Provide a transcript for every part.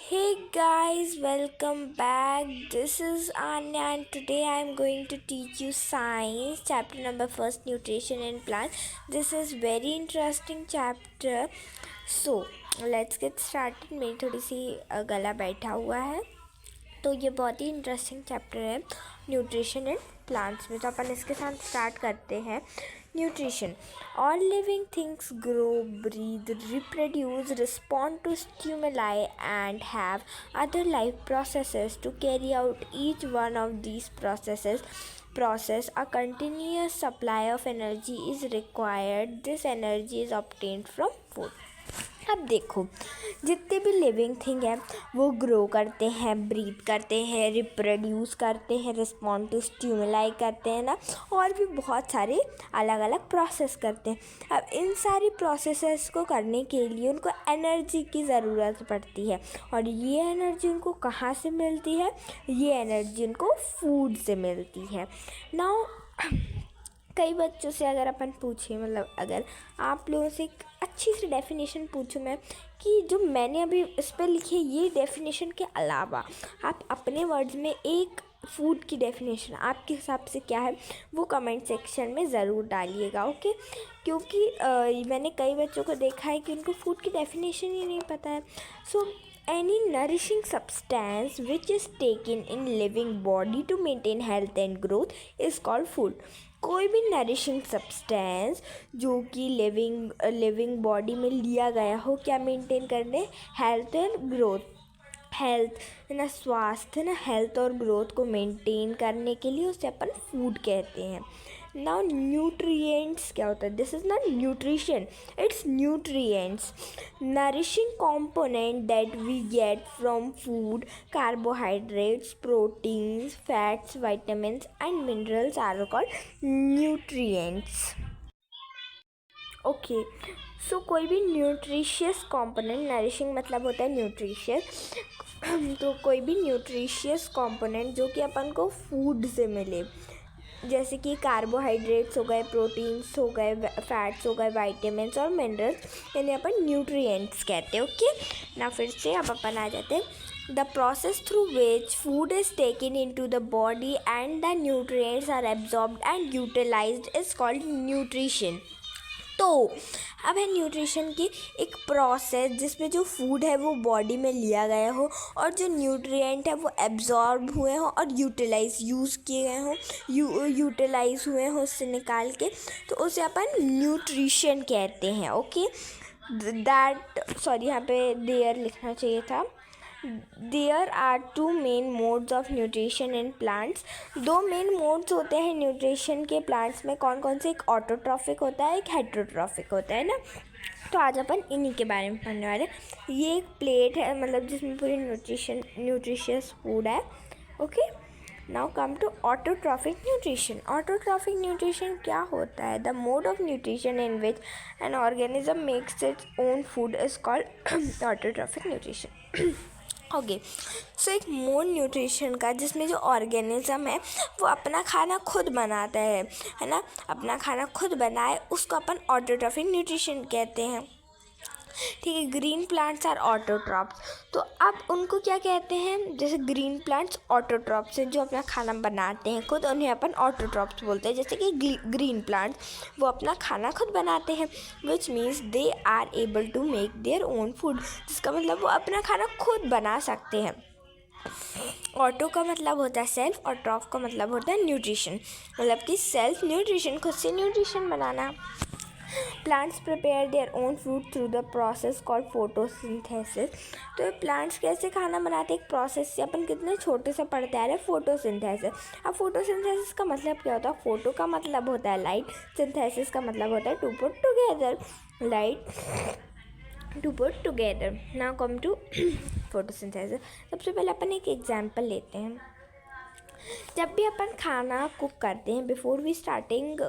Hey guys, welcome back. This is Anya and today I am going to teach you science chapter number first, nutrition and plants. This is very interesting chapter. So let's get started. मेरी थोड़ी सी गला बैठा हुआ है तो ये बहुत ही इंटरेस्टिंग चैप्टर है न्यूट्रिशन एंड प्लांट्स में। तो अपन इसके साथ स्टार्ट करते हैं। Nutrition: all living things grow, breathe, reproduce, respond to stimuli and have other life processes to carry out each one of these process a continuous supply of energy is required. This energy is obtained from food. अब देखो, जितने भी living thing है वो grow करते हैं, breathe करते हैं, रिप्रोड्यूस करते हैं, रिस्पॉन्ड टू स्टिमुलाई करते हैं ना, और भी बहुत सारे अलग अलग प्रोसेस करते हैं। अब इन सारी प्रोसेसेस को करने के लिए उनको एनर्जी की ज़रूरत पड़ती है, और ये एनर्जी उनको कहाँ से मिलती है? ये एनर्जी उनको फूड से मिलती है। नाउ कई बच्चों से अगर अपन पूछें, मतलब अगर आप लोगों से एक अच्छी सी डेफिनेशन पूछूं मैं कि जो मैंने अभी इस पर लिखी है ये डेफिनेशन के अलावा आप अपने वर्ड्स में एक फूड की डेफिनेशन आपके हिसाब से क्या है वो कमेंट सेक्शन में ज़रूर डालिएगा, ओके। क्योंकि मैंने कई बच्चों को देखा है कि उनको फूड की डेफिनेशन ही नहीं पता है। सो any nourishing substance which is taken in living body to maintain health and growth is called food. कोई भी नरिशिंग सब्सटेंस जो कि लिविंग बॉडी में लिया गया हो, क्या मेंटेन करने? Health and growth. हेल्थ है ना, स्वास्थ्य है ना, हेल्थ और ग्रोथ को मेंटेन करने के लिए उसे अपन फूड कहते हैं। नाउ न्यूट्रिएंट्स क्या होता है? This is not nutrition, it's nutrients, nourishing component that we get from food. Carbohydrates, proteins, fats, vitamins and minerals are called nutrients. Okay, so कोई भी न्यूट्रिशियस कंपोनेंट, नरिशिंग मतलब होता है न्यूट्रिशियस, तो कोई भी न्यूट्रिशियस कंपोनेंट जो कि अपन को फूड से मिले, जैसे कि कार्बोहाइड्रेट्स हो गए, प्रोटीन्स हो गए, फैट्स हो गए, वाइटामिन्स और मिनरल्स, इन्हें अपन न्यूट्रिएंट्स कहते हैं, ओके। ना फिर से अब अपन आ जाते हैं। The process through which food is taken into the body and the nutrients are absorbed and utilised is called nutrition. तो अब है न्यूट्रिशन की एक प्रोसेस जिसमें जो फूड है वो बॉडी में लिया गया हो और जो न्यूट्रिएंट है वो एब्जॉर्ब हुए हों और यूज़ किए गए हों, यूटिलाइज हुए हों उससे निकाल के, तो उसे अपन न्यूट्रिशन कहते हैं, ओके। दैट सॉरी, यहाँ पे देयर लिखना चाहिए था। There are two main modes of nutrition in plants. दो मेन मोड्स होते हैं न्यूट्रिशन के प्लांट्स में। कौन कौन से? एक ऑटोट्रॉफिक होता है, एक हेट्रोट्रॉफिक होता है ना। तो आज अपन इन्हीं के बारे में पढ़ने वाले हैं। ये एक प्लेट है, मतलब जिसमें पूरी न्यूट्रिशियस फूड है, okay. Now come to autotrophic nutrition. Autotrophic nutrition क्या होता है? The mode of nutrition in which an organism makes its own food is called autotrophic nutrition, okay. So एक मोड न्यूट्रिशन का जिसमें जो ऑर्गेनिज्म है वो अपना खाना खुद बनाता है ना, अपना खाना खुद बनाए उसको अपन ऑटोट्रॉफिक न्यूट्रिशन कहते हैं, ठीक है। Green plants are autotrophs. तो अब उनको क्या कहते हैं? जैसे ग्रीन प्लांट्स ऑटोट्रॉप्स हैं जो अपना खाना बनाते हैं खुद, उन्हें अपन ऑटोट्रॉप्स बोलते हैं। जैसे कि ग्रीन प्लांट्स वो अपना खाना खुद बनाते हैं, which means they are able to make their own food, जिसका मतलब वो अपना खाना खुद बना सकते हैं। ऑटो का मतलब होता है सेल्फ और ट्रॉफ का मतलब होता है न्यूट्रिशन, मतलब कि सेल्फ न्यूट्रिशन, खुद से nutrition banana. Plants prepare their own food through the process called photosynthesis. तो प्लांट्स कैसे खाना बनाते हैं? एक प्रोसेस से अपन कितने छोटे से पढ़ते आ रहे हैं, फोटोसिंथेसिस। अब फोटोसिंथेसिस का मतलब क्या होता है? फोटो का मतलब होता है लाइट, सिंथेसिस का मतलब होता है to put together, light to put together. Now come to photosynthesis. सबसे पहले अपन एक एग्जाम्पल लेते हैं। जब भी अपन खाना कुक करते हैं, बिफोर वी स्टार्टिंग,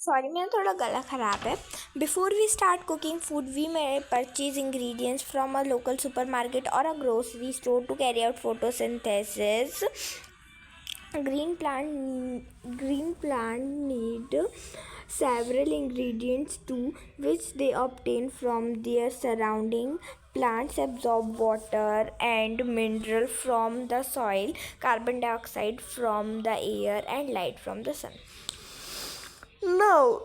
सॉरी मेरा थोड़ा गला ख़राब है, before we start cooking food we may purchase ingredients from a local supermarket और a grocery store to carry out photosynthesis. Green plant need several ingredients too, which they obtain from their surrounding Plants absorb water and mineral from the soil, carbon dioxide from the air and light from the sun. Now,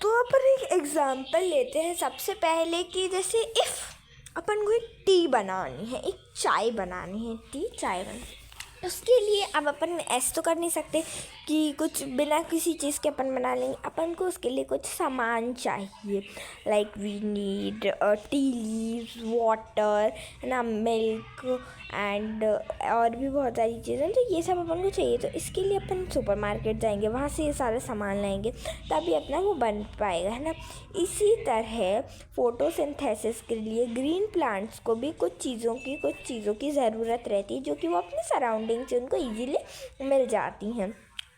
तो अपन एक example लेते हैं सबसे पहले कि जैसे if अपन को एक टी बनानी है, एक चाय बनानी है, चाय बनानी, उसके लिए अब अपन ऐसे तो कर नहीं सकते कि कुछ बिना किसी चीज़ के अपन बना लेंगे। अपन को उसके लिए कुछ सामान चाहिए, like we need tea leaves, water, है ना, मिल्क एंड और भी बहुत सारी चीज़ें, तो ये सब अपन को चाहिए। तो इसके लिए अपन सुपरमार्केट जाएंगे, वहाँ से ये सारा सामान लाएंगे, तभी अपना वो बन पाएगा, है ना। इसी तरह फोटोसिंथेसिस के लिए ग्रीन प्लांट्स को भी कुछ चीज़ों की ज़रूरत रहती है, जो कि वो अपने सराउंडिंग से उनको ईजीली मिल जाती हैं।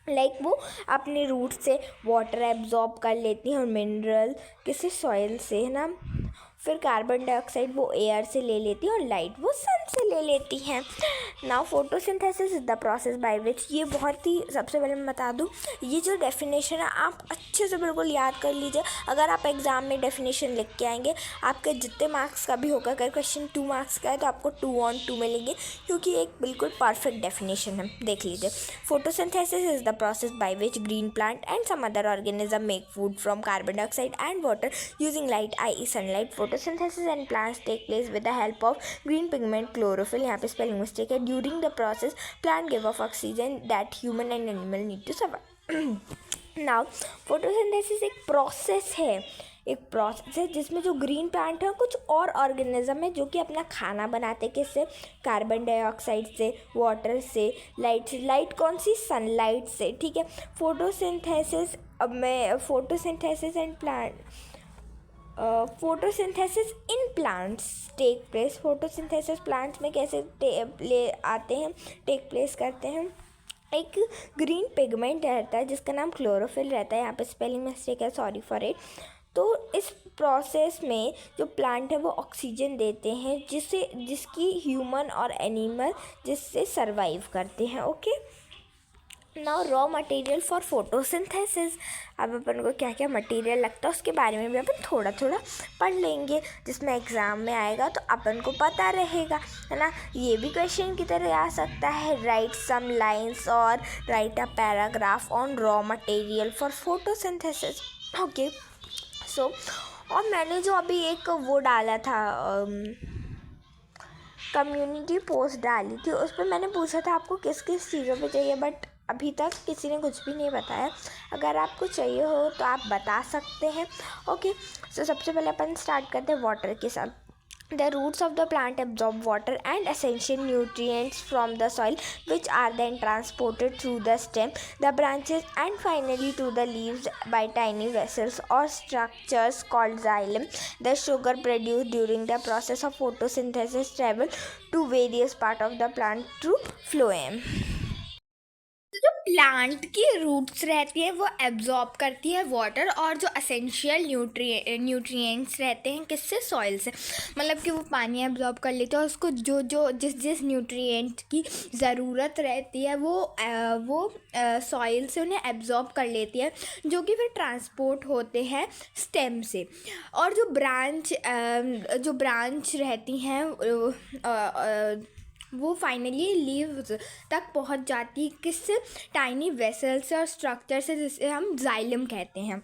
लाइक वो अपने रूट से वाटर एब्जॉर्ब कर लेती हैं और मिनरल किसी सॉइल से, है ना। फिर कार्बन डाइऑक्साइड वो एयर से ले लेती है और लाइट वो सन से ले लेती हैं। Now photosynthesis is the process by विच, ये बहुत ही, सबसे पहले मैं बता दूँ, ये जो डेफिनेशन है आप अच्छे से बिल्कुल याद कर लीजिए। अगर आप एग्ज़ाम में डेफिनेशन लिख के आएंगे, आपके जितने मार्क्स का भी होगा, अगर क्वेश्चन 2 मार्क्स का है तो आपको 2 on 2 मिलेंगे, क्योंकि एक बिल्कुल परफेक्ट डेफिनेशन है। देख लीजिए, photosynthesis is the process by which green plant and some other organism make food from carbon dioxide and water using light, i.e. sunlight. Photosynthesis and plants take place with the help of green pigment chlorophyll, यहाँ पे spelling mistake है. During the process, plant give off oxygen that human and animal need to survive. Now, photosynthesis एक process है जिसमें जो green plant है कुछ और ऑर्गेनिज्म है जो कि अपना खाना बनाते, किससे, कार्बन डाइऑक्साइड से, वाटर से, लाइट से। लाइट कौन सी, सनलाइट से, ठीक है। Photosynthesis in plants take place, photosynthesis plants में कैसे टेक प्लेस करते हैं। एक ग्रीन पिगमेंट रहता है जिसका नाम क्लोरोफिल रहता है, यहाँ पे स्पेलिंग मिस्टेक है, सॉरी फॉर इट। तो इस प्रोसेस में जो प्लांट है वो ऑक्सीजन देते हैं जिसकी ह्यूमन और एनिमल जिससे सरवाइव करते हैं। Okay, now raw material for photosynthesis. अब अपन को क्या क्या मटेरियल लगता है उसके बारे में भी अपन थोड़ा थोड़ा पढ़ लेंगे, जिसमें एग्ज़ाम में आएगा तो अपन को पता रहेगा, है ना। ये भी क्वेश्चन की तरह आ सकता है, राइट सम लाइन्स और write a paragraph on raw material for photosynthesis. Okay, so और मैंने जो अभी एक वो डाला था, कम्युनिटी पोस्ट डाली थी, उस पर मैंने पूछा था आपको किस किस चीज़ों पे चाहिए, बट अभी तक किसी ने कुछ भी नहीं बताया। अगर आपको चाहिए हो तो आप बता सकते हैं। ओके, सो सबसे पहले अपन स्टार्ट करते हैं वाटर के साथ। The roots of the plant absorb water and essential nutrients from the soil, which are then transported through the stem, the branches, and finally to the leaves by tiny vessels or structures called xylem. The sugar produced during the process of photosynthesis travels to various parts of the plant through phloem. जो plant की roots रहती है वो absorb करती है water और जो essential nutrients रहते हैं किससे, सॉइल से। मतलब कि वो पानी एब्जॉर्ब कर लेते हैं, उसको जो जिस न्यूट्रिएंट की ज़रूरत रहती है वो सॉइल से उन्हें एब्जॉर्ब कर लेती है, जो कि फिर ट्रांसपोर्ट होते हैं स्टेम से। और जो ब्रांच रहती हैं वो फाइनली लीव्स तक पहुंच जाती है, किससे, टाइनी वेसल्स और स्ट्रक्चर से, जिसे हम जाइलम कहते हैं।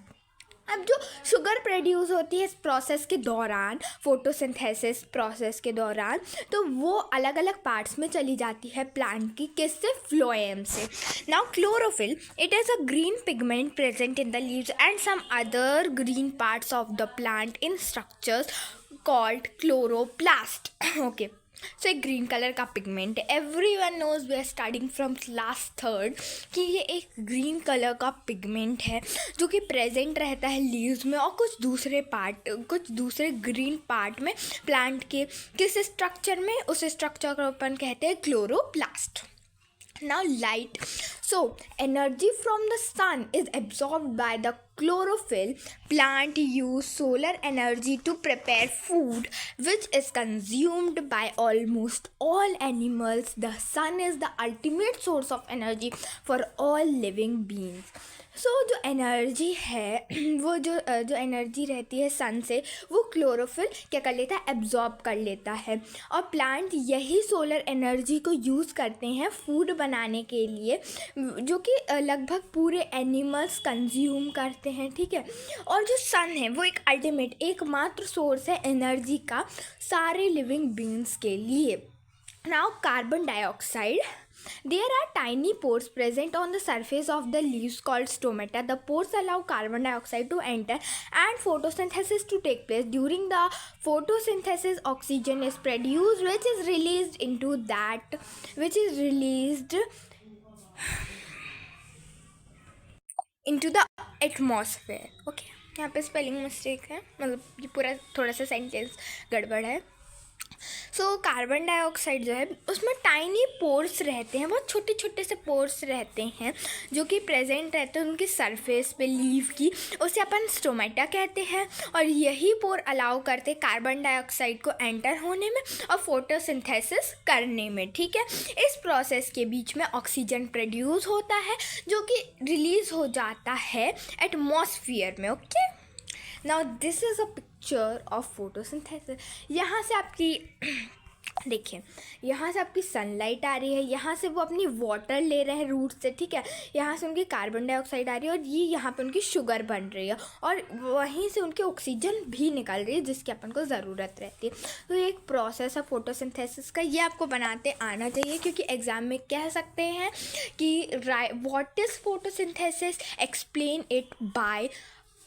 अब जो शुगर प्रोड्यूस होती है इस प्रोसेस के दौरान, फोटोसिंथेसिस प्रोसेस के दौरान, तो वो अलग अलग पार्ट्स में चली जाती है प्लांट की, किससे, फ्लोएम से। Now chlorophyll, it is a green pigment present in the leaves and some other green parts of the plant in structures called chloroplast. Okay, so एक ग्रीन कलर का पिगमेंट है, everyone knows, we are starting from class 3rd कि ये एक green colour का pigment है जो कि प्रेजेंट रहता है लीव्स में और कुछ दूसरे ग्रीन पार्ट में प्लांट के, किस स्ट्रक्चर में, उस स्ट्रक्चर को अपन कहते हैं chloroplast. Now light, so energy from the sun is absorbed by the chlorophyll. Plant use solar energy to prepare food, which is consumed by almost all animals. The sun is the ultimate source of energy for all living beings. सो जो energy है वो जो energy रहती है सन से, वो chlorophyll क्या कर लेता है, एब्जॉर्ब कर लेता है। और प्लांट यही सोलर एनर्जी को यूज़ करते हैं फूड बनाने के लिए, जो कि लगभग पूरे एनिमल्स कंज्यूम करते हैं, ठीक है। और जो सन है वो एक अल्टीमेट एकमात्र सोर्स है एनर्जी का सारे लिविंग बींग्स के लिए। Now carbon dioxide, there are tiny pores present on the surface of the leaves called stomata. The pores allow carbon dioxide to enter and photosynthesis to take place. During the photosynthesis, oxygen is produced, which is released into the atmosphere. Okay, यहाँ पे spelling mistake है, मतलब ये पूरा थोड़ा सा sentence गड़बड़ है। सो कार्बन डाइऑक्साइड जो है उसमें टाइनी पोर्स रहते हैं, बहुत छोटे छोटे से पोर्स रहते हैं जो कि प्रेजेंट रहते हैं उनकी सरफेस पे लीफ की, उसे अपन स्टोमेटा कहते हैं। और यही पोर अलाउ करते कार्बन डाइऑक्साइड को एंटर होने में और फोटोसिंथेसिस करने में, ठीक है। इस प्रोसेस के बीच में ऑक्सीजन प्रोड्यूस होता है जो कि रिलीज हो जाता है एटमॉस्फेयर में। Okay, now this is a picture of photosynthesis. यहाँ से आपकी देखिए, यहाँ से आपकी सनलाइट आ रही है, यहाँ से वो अपनी वाटर ले रहे हैं रूट से, ठीक है। यहाँ से उनकी कार्बन डाइऑक्साइड आ रही है और ये यहाँ पे उनकी शुगर बन रही है और वहीं से उनकी ऑक्सीजन भी निकल रही है जिसकी अपन को ज़रूरत रहती है। तो ये एक प्रोसेस है फोटोसिंथेसिस का, ये आपको बनाते आना चाहिए क्योंकि एग्ज़ाम में कह सकते हैं कि what is photosynthesis, explain it by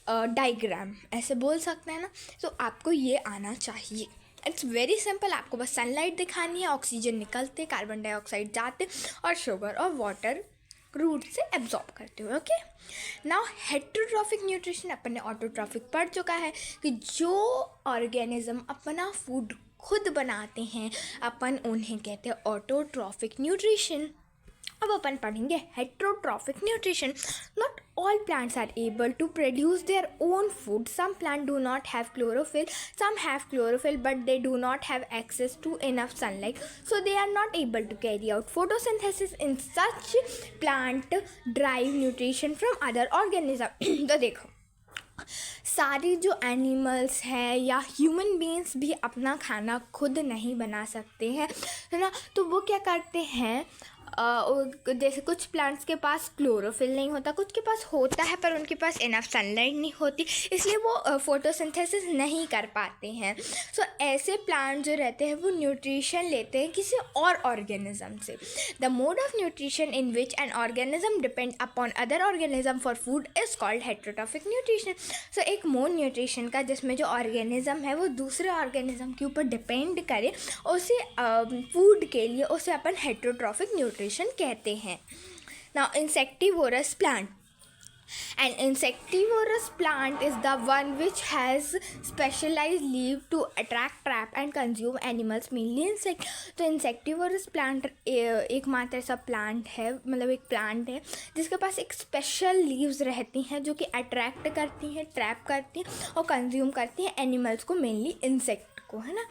diagram, ऐसे बोल सकते हैं ना। तो आपको ये आना चाहिए। इट्स वेरी सिंपल, आपको बस सनलाइट दिखानी है, ऑक्सीजन निकलते, कार्बन डाइऑक्साइड जाते और शुगर और वाटर रूट से एब्जॉर्ब करते हुए। ओके, नाउ हेटेरोट्रॉफिक न्यूट्रिशन, अपन ने ऑटोट्रॉफिक पढ़ चुका है कि जो ऑर्गेनिज्म अपना फूड खुद बनाते हैं अपन उन्हें कहते हैं ऑटोट्रॉफिक न्यूट्रिशन। अब अपन पढ़ेंगे heterotrophic nutrition. Not all plants are able to produce their own food. Some plants do not have chlorophyll, some have chlorophyll but they do not have access to enough sunlight, so they are not able to carry out photosynthesis. In such plant derive nutrition from other organisms. तो देखो, सारी जो animals हैं या human beings भी अपना खाना खुद नहीं बना सकते हैं, है ना। तो वो क्या करते हैं, जैसे कुछ प्लांट्स के पास क्लोरोफिल नहीं होता, कुछ के पास होता है पर उनके पास इनफ सनलाइट नहीं होती, इसलिए वो फोटोसिंथेसिस नहीं कर पाते हैं। सो ऐसे प्लांट जो रहते हैं वो न्यूट्रिशन लेते हैं किसी और ऑर्गेनिज्म से। The mode of nutrition in which an organism depend upon other organism for food is called heterotrophic nutrition. So एक मोड न्यूट्रिशन का जिसमें जो ऑर्गेनिज्म है वो दूसरे ऑर्गेनिज्म के ऊपर डिपेंड करे उसे फूड के लिए, उसे अपन हेटेरोट्रॉफिक न्यूट्रिशन कहते हैं। Now insectivorous plant, an insectivorous plant is the one which has specialized leaf to attract, trap and consume animals, mainly insect। तो insectivorous plant एकमात्र ऐसा प्लांट है, मतलब एक प्लांट है जिसके पास एक स्पेशल लीव्स रहती हैं जो कि अट्रैक्ट करती हैं, ट्रैप करती हैं और कंज्यूम करती हैं एनिमल्स को, मेनली इंसेक्ट को, है ना।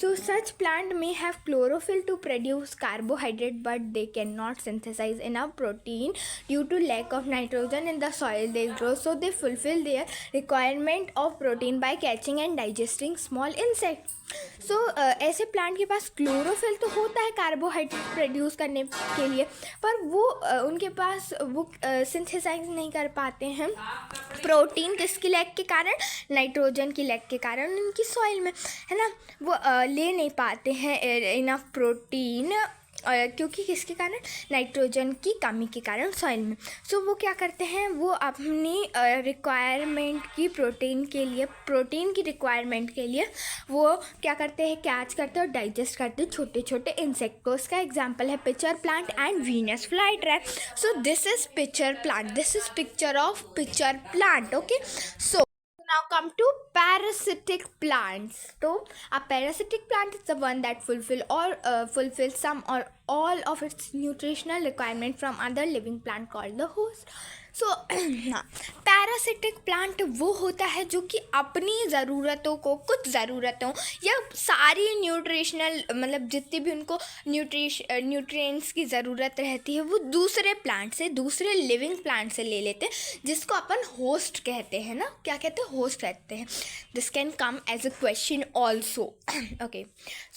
So such plant may have chlorophyll to produce carbohydrate but they cannot synthesize enough protein due to lack of nitrogen in the soil they grow, so they fulfill their requirement of protein by catching and digesting small insects। So ऐसे plant के पास chlorophyll तो होता है carbohydrate produce करने के लिए, पर वो उनके पास वो सिंथेसाइज नहीं कर पाते हैं प्रोटीन, किसकी लैक के कारण, नाइट्रोजन की लैक के कारण उनकी सॉइल में, है ना। वो ले नहीं पाते हैं इनफ प्रोटीन, क्योंकि किसके कारण, नाइट्रोजन की कमी के कारण सॉइल में। सो वो क्या करते हैं, वो अपनी रिक्वायरमेंट की प्रोटीन की रिक्वायरमेंट के लिए वो क्या करते हैं, कैच करते हैं और डाइजेस्ट करते हैं छोटे छोटे इंसेक्ट को। उसका एग्जांपल है pitcher plant and Venus fly trap. So this is pitcher plant, this is picture of pitcher plant. Okay, so now come to parasitic plants. So a parasitic plant is the one that fulfills some or all of its nutritional requirement from other living plant called the host. सो हाँ, parasitic plant वो होता है जो कि अपनी ज़रूरतों को, कुछ ज़रूरतों या सारी न्यूट्रिशनल मतलब जितनी भी उनको न्यूट्रिएंट्स की ज़रूरत रहती है वो दूसरे प्लांट से, दूसरे लिविंग प्लांट से ले लेते हैं, जिसको अपन होस्ट कहते हैं ना, क्या कहते हैं, होस्ट कहते हैं. This can come as a question also. Okay,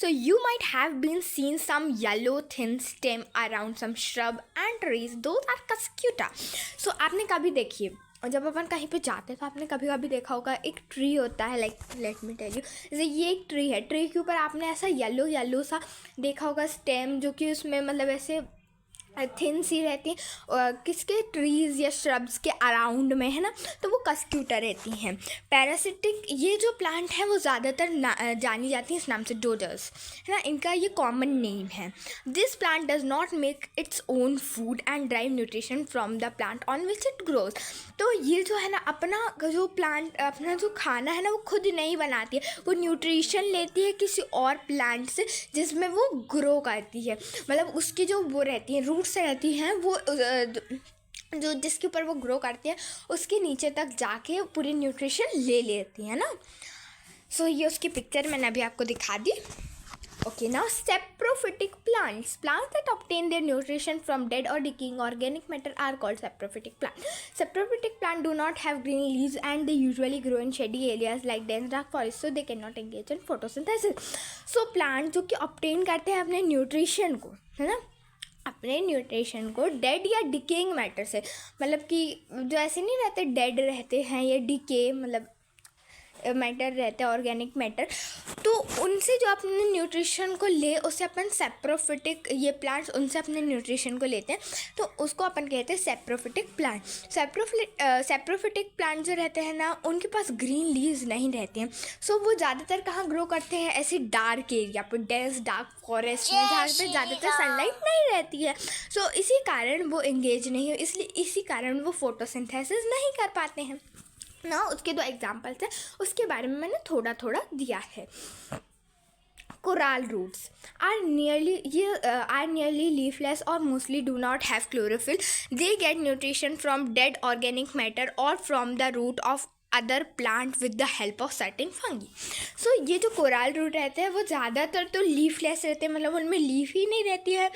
so you might have been seen some yellow thin stem around some shrub and trees, those are cuscuta. So आपने कभी देखिए, और जब अपन कहीं पे जाते हैं तो आपने कभी कभी देखा होगा एक ट्री होता है, like let me tell you, जैसे ये एक ट्री है, ट्री के ऊपर आपने ऐसा येलो येलो सा देखा होगा स्टेम, जो कि उसमें मतलब ऐसे थिन सी रहती है, किसके ट्रीज़ या श्रब्स के अराउंड में, है ना, तो वो कस्क्यूटा रहती हैं. पैरासिटिक ये जो प्लांट है वो ज़्यादातर जानी जाती है इस नाम से, डोडर्स, है ना, इनका ये कॉमन नेम है. This plant does not make it's own food and drive nutrition from the plant on which it grows. तो ये जो है ना, अपना जो प्लांट, अपना जो खाना है ना, वो खुद नहीं बनाती है, वो न्यूट्रिशन लेती है किसी और प्लांट से जिसमें वो ग्रो करती है. मतलब उसकी जो वो रहती है, रूट्स रहती हैं, वो जो जिसके ऊपर वो ग्रो करती है उसके नीचे तक जाके पूरी न्यूट्रिशन ले लेती है ना. सो ये उसकी पिक्चर मैंने अभी आपको दिखा दी. Okay, now saprophytic plants. Plants that obtain their nutrition from dead or decaying organic matter are called saprophytic plants. Saprophytic plants do not have green leaves and they usually grow in shady areas like dense dark forests, so they cannot engage in photosynthesis. So plants जो कि obtain करते हैं अपने nutrition को, है ना, अपने nutrition को डेड या डिकेइंग मैटर से, मतलब कि जो ऐसे नहीं रहते डेड रहते हैं या डिके मतलब मैटर रहता है, ऑर्गेनिक मैटर, तो उनसे जो अपने न्यूट्रिशन को ले, उससे अपन सेप्रोफिटिक, ये प्लांट्स उनसे अपने न्यूट्रिशन को लेते हैं, तो उसको अपन कहते हैं सेप्रोफिटिक प्लांट. सेप्रोफिटिक प्लांट जो रहते हैं ना, उनके पास ग्रीन लीव्स नहीं रहते हैं. सो वो ज़्यादातर कहाँ ग्रो करते हैं, ऐसे डार्क एरिया पर, डेंस डार्क फॉरेस्ट में, जहाँ पे ज़्यादातर सनलाइट नहीं रहती है. सो इसी कारण वो एंगेज नहीं हो, इसलिए इसी कारण वो फोटोसिंथेसिस नहीं कर पाते हैं ना. उसके 2 एग्जाम्पल्स हैं, उसके बारे में मैंने थोड़ा थोड़ा दिया है. Coral roots are nearly leafless or mostly do not have chlorophyll. They get nutrition from dead organic matter or from the root of other plant with the help of certain fungi. So ये जो Koral root रहते हैं वो ज़्यादातर तो leafless रहते हैं, मतलब उनमें लीफ ही नहीं रहती है,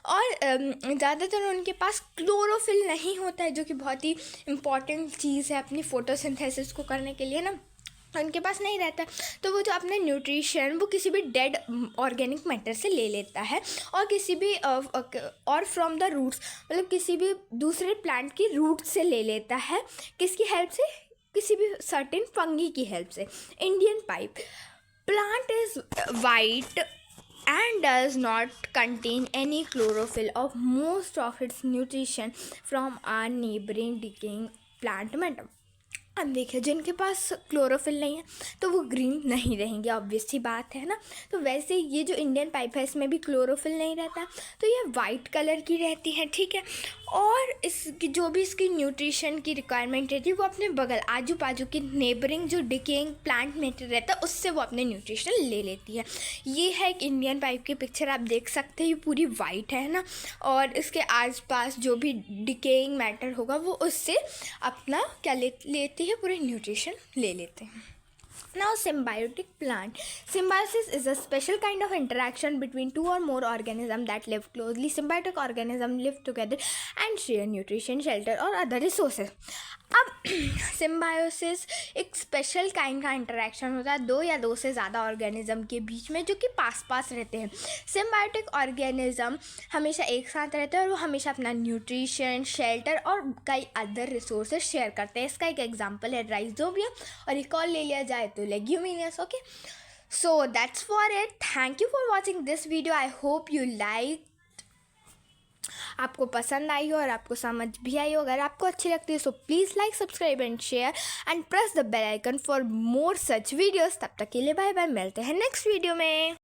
और ज़्यादातर उनके पास क्लोरोफिल नहीं होता है, जो कि बहुत ही इम्पॉर्टेंट चीज़ है अपनी फोटोसिंथेसिस को करने के लिए ना, उनके पास नहीं रहता. तो वो जो अपने न्यूट्रिशन वो किसी भी डेड ऑर्गेनिक मैटर से ले लेता है, और किसी भी और फ्रॉम द रूट्स, मतलब किसी भी दूसरे प्लांट की रूट से ले लेता है. किसकी हेल्प से, किसी भी सर्टेन फंगी की हेल्प से. Indian pipe plant is white and does not contain any chlorophyll of most of its nutrition from a neighboring decaying plant matter. अब देखिए, जिनके पास क्लोरोफिल नहीं है तो वो ग्रीन नहीं रहेंगे, ऑब्वियस सी बात है ना. तो वैसे ये जो इंडियन पाइप है इसमें भी क्लोरोफिल नहीं रहता, तो ये वाइट कलर की रहती है, ठीक है. और इसकी जो भी इसकी न्यूट्रिशन की रिक्वायरमेंट रहती है वो अपने बगल आजू बाजू की नेबरिंग जो डिकेइंग प्लांट मैटर रहता है उससे वो अपने न्यूट्रिशन ले लेती है. ये है एक इंडियन पाइप की पिक्चर, आप देख सकते हैं, ये पूरी वाइट है ना, और इसके आसपास जो भी डिकेइंग मैटर होगा वो उससे अपना क्या लेती है, पूरे न्यूट्रिशन ले लेते हैं. Now symbiotic plant. Symbiosis is a special kind of interaction between two or more organisms that live closely. Symbiotic organisms live together and share nutrition, shelter or other resources. अब सिम्बायोसिस एक special kind का interaction होता है 2 या 2 से ज़्यादा organism के बीच में, जो कि पास पास रहते हैं. सिम्बायोटिक ऑर्गेनिज्म हमेशा एक साथ रहते हैं और वो हमेशा अपना न्यूट्रिशन, शेल्टर और कई अदर रिसोर्सेज शेयर करते हैं. इसका एक एग्जांपल है राइजोबियम, और एक और ले लिया जाए तो leguminous. Okay, so that's for it. Thank you for watching this video. I hope you like, आपको पसंद आई हो और आपको समझ भी आई हो. अगर आपको अच्छी लगती है so please like, subscribe and share and press the bell icon for more such videos. तब तक के लिए बाय बाय, मिलते हैं नेक्स्ट वीडियो में.